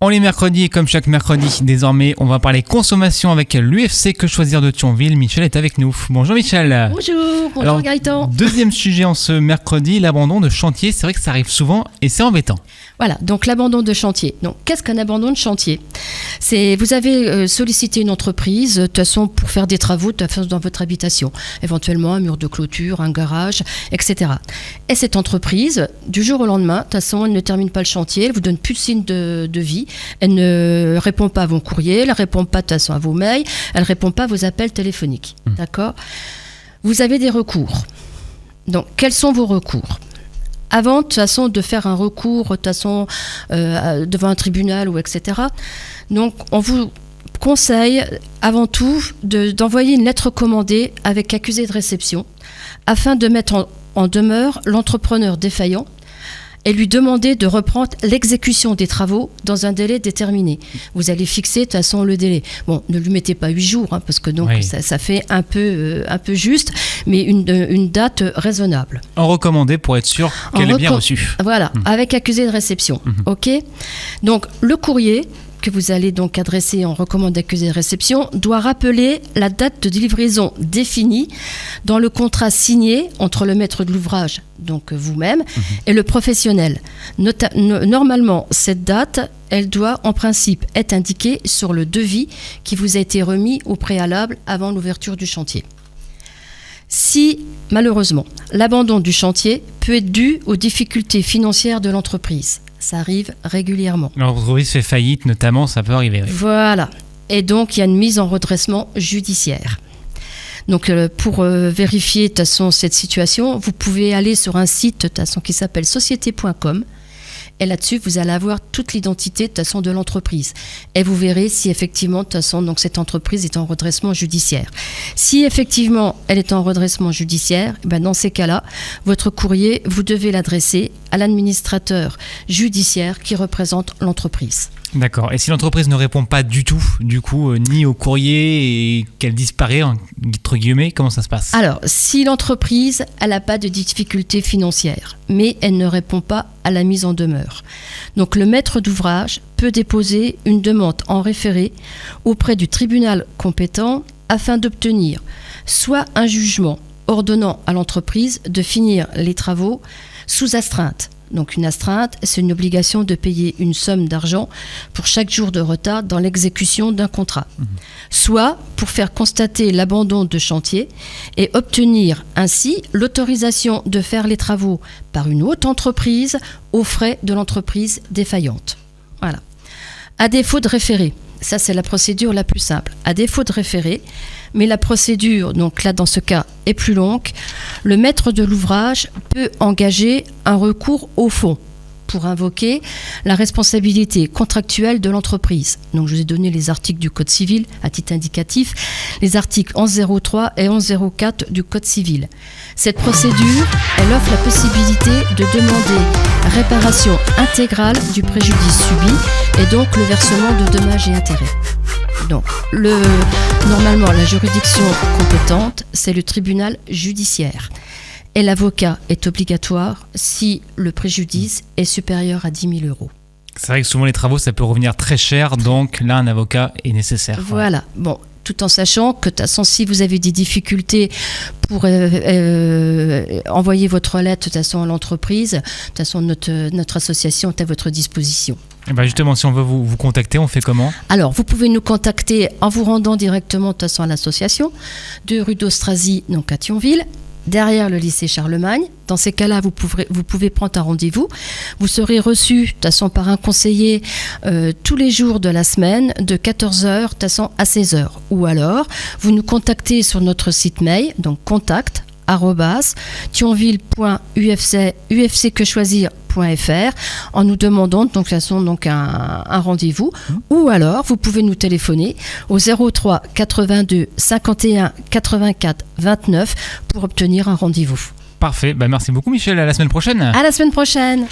On est mercredi et comme chaque mercredi, désormais, on va parler consommation avec l'UFC Que Choisir de Thionville. Michel est avec nous. Bonjour Michel. Bonjour Gaëtan. Deuxième sujet en ce mercredi, l'abandon de chantier. C'est vrai que ça arrive souvent et c'est embêtant. Voilà, donc l'abandon de chantier. Donc, qu'est-ce qu'un abandon de chantier ? Vous avez sollicité une entreprise, de toute façon, pour faire des travaux dans votre habitation. Éventuellement un mur de clôture, un garage, etc. Et cette entreprise, du jour au lendemain, de toute façon, elle ne termine pas le chantier, elle vous donne plus de signe de vie, elle ne répond pas à vos courriers, elle ne répond pas de toute façon à vos mails, elle ne répond pas à vos appels téléphoniques. D'accord ? Vous avez des recours. Donc, quels sont vos recours ? Avant, de toute façon, de faire un recours, de toute façon, devant un tribunal ou etc. Donc, on vous conseille, avant tout, d'envoyer une lettre commandée avec accusé de réception, afin de mettre en demeure l'entrepreneur défaillant et lui demander de reprendre l'exécution des travaux dans un délai déterminé. Vous allez fixer de toute façon le délai. Bon, ne lui mettez pas 8 jours, parce que donc ça fait un peu juste, mais une date raisonnable. En recommandé pour être sûr qu'elle est bien reçue. Voilà, avec accusé de réception. Ok ? Donc, le courrier que vous allez donc adresser en recommandé d'accusé de réception doit rappeler la date de livraison définie dans le contrat signé entre le maître de l'ouvrage, donc vous-même, et le professionnel. Normalement, cette date, elle doit en principe être indiquée sur le devis qui vous a été remis au préalable avant l'ouverture du chantier. Si, malheureusement, l'abandon du chantier peut être dû aux difficultés financières de l'entreprise, ça arrive régulièrement. L'entreprise fait faillite, notamment, ça peut arriver. Oui. Voilà. Et donc, il y a une mise en redressement judiciaire. Donc, pour vérifier de toute façon cette situation, vous pouvez aller sur un site de toute façon qui s'appelle société.com. Et là-dessus, vous allez avoir toute l'identité de toute façon de l'entreprise. Et vous verrez si effectivement, de toute façon, donc cette entreprise est en redressement judiciaire. Si effectivement, elle est en redressement judiciaire, dans ces cas-là, votre courrier, vous devez l'adresser à l'administrateur judiciaire qui représente l'entreprise. D'accord. Et si l'entreprise ne répond pas du tout, du coup, ni au courrier et qu'elle disparaît, entre guillemets, comment ça se passe ? Alors, si l'entreprise, elle n'a pas de difficultés financières, mais elle ne répond pas à la mise en demeure. Donc, le maître d'ouvrage peut déposer une demande en référé auprès du tribunal compétent afin d'obtenir soit un jugement ordonnant à l'entreprise de finir les travaux sous astreinte. Donc une astreinte, c'est une obligation de payer une somme d'argent pour chaque jour de retard dans l'exécution d'un contrat. Soit pour faire constater l'abandon de chantier et obtenir ainsi l'autorisation de faire les travaux par une autre entreprise aux frais de l'entreprise défaillante. Voilà. À défaut de référé, ça c'est la procédure la plus simple. À défaut de référé, mais la procédure, donc là dans ce cas, est plus longue, le maître de l'ouvrage peut engager un recours au fond pour invoquer la responsabilité contractuelle de l'entreprise. Donc je vous ai donné les articles du Code civil à titre indicatif, les articles 1103 et 1104 du Code civil. Cette procédure, elle offre la possibilité de demander réparation intégrale du préjudice subi et donc le versement de dommages et intérêts. Donc, normalement, la juridiction compétente, c'est le tribunal judiciaire. Et l'avocat est obligatoire si le préjudice est supérieur à 10 000 euros. C'est vrai que souvent les travaux, ça peut revenir très cher, donc là, un avocat est nécessaire. Voilà. Bon, tout en sachant que, de toute façon, si vous avez des difficultés pour envoyer votre lettre de toute façon à l'entreprise, de toute façon, notre association est à votre disposition. Et justement, si on veut vous contacter, on fait comment ? Alors, vous pouvez nous contacter en vous rendant directement de toute façon à l'association de rue d'Austrasie, donc à Thionville, derrière le lycée Charlemagne. Dans ces cas-là, vous pouvez prendre un rendez-vous. Vous serez reçu de toute façon par un conseiller tous les jours de la semaine de 14h de toute façon à 16h. Ou alors, vous nous contactez sur notre site mail, donc contact@thionville.ufcquechoisir.fr en nous demandant donc, de toute façon, donc un rendez-vous. Ou alors, vous pouvez nous téléphoner au 03 82 51 84 29 pour obtenir un rendez-vous. Parfait. Merci beaucoup Michel. À la semaine prochaine. À la semaine prochaine.